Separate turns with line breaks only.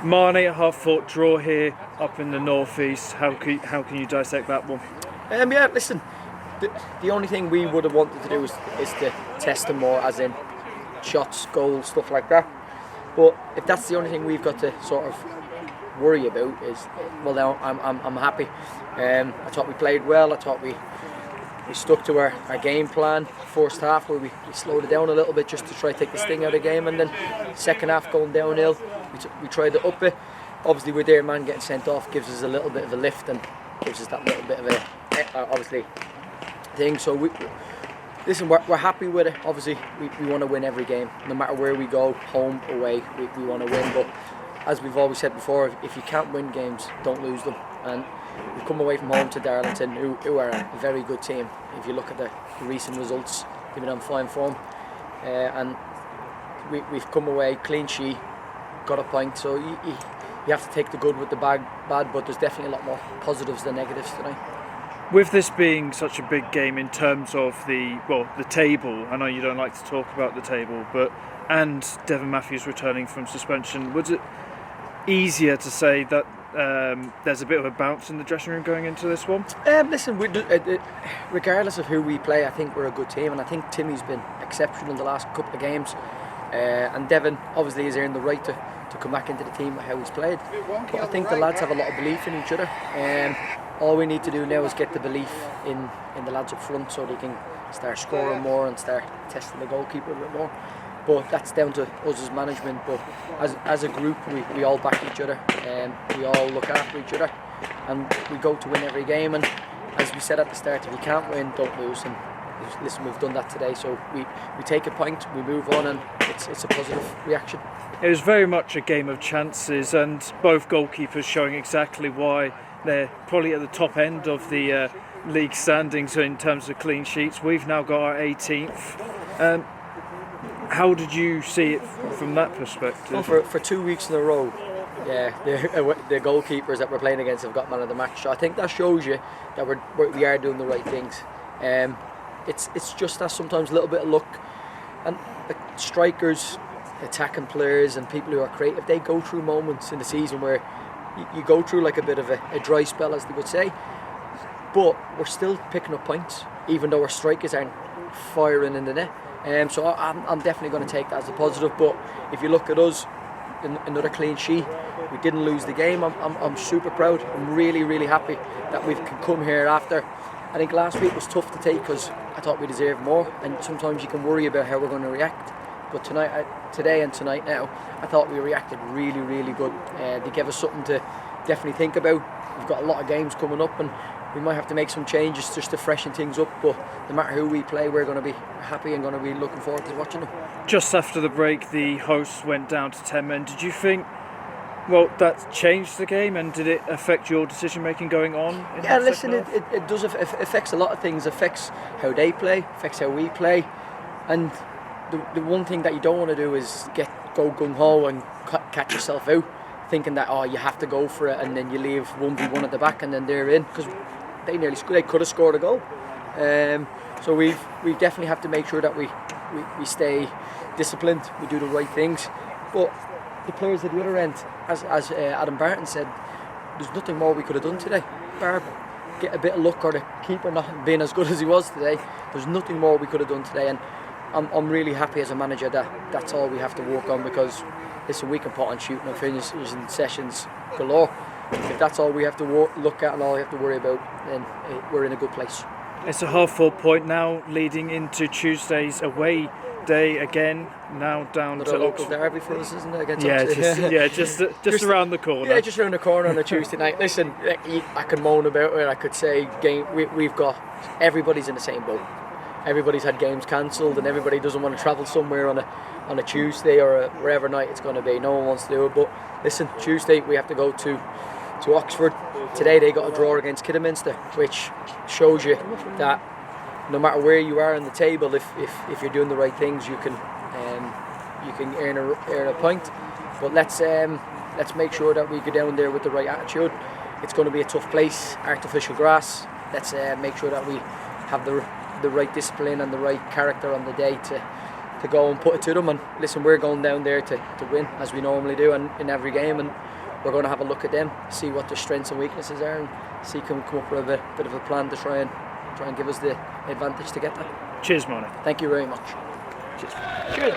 Mahon 8.5 draw here up in the northeast. How can you dissect that one?
Yeah, listen, the only thing we would have wanted to do is to test them more, as in shots, goals, stuff like that. But if that's the only thing we've got to sort of worry about, is, well, now I'm happy. I thought we played well. I thought we stuck to our game plan first half, where we slowed it down a little bit just to try to take the sting out of the game, and then second half going downhill, we tried to up it. Obviously with their man getting sent off gives us a little bit of a lift and gives us that little bit of a obviously thing. So we're happy with it. Obviously we want to win every game, no matter where we go, home, away, we want to win. But as we've always said before, if you can't win games, don't lose them. And we've come away from home to Darlington, who are a very good team. If you look at the recent results, they've been on fine form, and we've come away clean sheet, got a point. So you have to take the good with the bad, but there's definitely a lot more positives than negatives tonight.
With this being such a big game in terms of the table, I know you don't like to talk about the table, and Devon Matthews returning from suspension, was it easier to say that there's a bit of a bounce in the dressing room going into this one?
Listen, regardless of who we play, I think we're a good team, and I think Timmy's been exceptional the last couple of games, and Devon obviously has earned the right to come back into the team with how he's played. But I think the lads have a lot of belief in each other. All we need to do now is get the belief in the lads up front, so they can start scoring more and start testing the goalkeeper a bit more. But that's down to us as management. But as a group, we all back each other, and we all look after each other, and we go to win every game. And as we said at the start, if you can't win, don't lose. And listen, we've done that today, so we take a point, we move on, and it's a positive reaction.
It was very much a game of chances, and both goalkeepers showing exactly why they're probably at the top end of the league standings in terms of clean sheets. We've now got our 18th. How did you see it from that perspective?
Well, for 2 weeks in a row, yeah, the goalkeepers that we're playing against have got man of the match. So I think that shows you that we are doing the right things. It's just that sometimes a little bit of luck, and strikers, attacking players, and people who are creative, they go through moments in the season where you go through like a bit of a dry spell, as they would say. But we're still picking up points, even though our strikers aren't firing in the net. So I'm definitely going to take that as a positive. But if you look at us, another clean sheet, we didn't lose the game. I'm super proud. I'm really, really happy that we can come here after. I think last week was tough to take because I thought we deserved more, and sometimes you can worry about how we're going to react. But today and tonight now, I thought we reacted really, really good. They gave us something to definitely think about. We've got a lot of games coming up, and we might have to make some changes just to freshen things up, but no matter who we play, we're going to be happy and going to be looking forward to watching them.
Just after the break, the hosts went down to 10 men. Did you think, that changed the game, and did it affect your decision making going on?
Yeah, listen, it does. It affects a lot of things. It affects how they play, affects how we play, and the one thing that you don't want to do is go gung-ho and catch yourself out, thinking that you have to go for it, and then you leave 1v1 at the back and then they're in, because they could have scored a goal. So we definitely have to make sure that we stay disciplined, we do the right things. But the players at the other end, as Adam Barton said, there's nothing more we could have done today. Barb, get a bit of luck, or the keeper not being as good as he was today. There's nothing more we could have done today, and I'm really happy as a manager that that's all we have to work on, because listen, we can put on shooting and finishes and sessions galore. If that's all we have to look at and all we have to worry about, then we're in a good place.
It's a half-full point now, leading into Tuesday's away day again. Now down
Another
to
local
Oxford.
derby for us, isn't it?
Just around the corner.
Yeah, just around the corner on a Tuesday night. Listen, I can moan about it. I could say we've got everybody's in the same boat. Everybody's had games cancelled, and everybody doesn't want to travel somewhere on a Tuesday or wherever night it's going to be. No one wants to do it. But listen, Tuesday we have to go to Oxford. Today they got a draw against Kidderminster, which shows you that no matter where you are on the table, if you're doing the right things, you can earn a point. But let's make sure that we go down there with the right attitude. It's going to be a tough place, artificial grass. Let's make sure that we have the right discipline and the right character on the day to to go and put it to them. And listen, we're going down there to win, as we normally do in every game, and we're going to have a look at them, see what their strengths and weaknesses are, and see can we come up with a bit of a plan to try and give us the advantage to get that.
Cheers, Mahon.
Thank you very much.
Cheers. Good.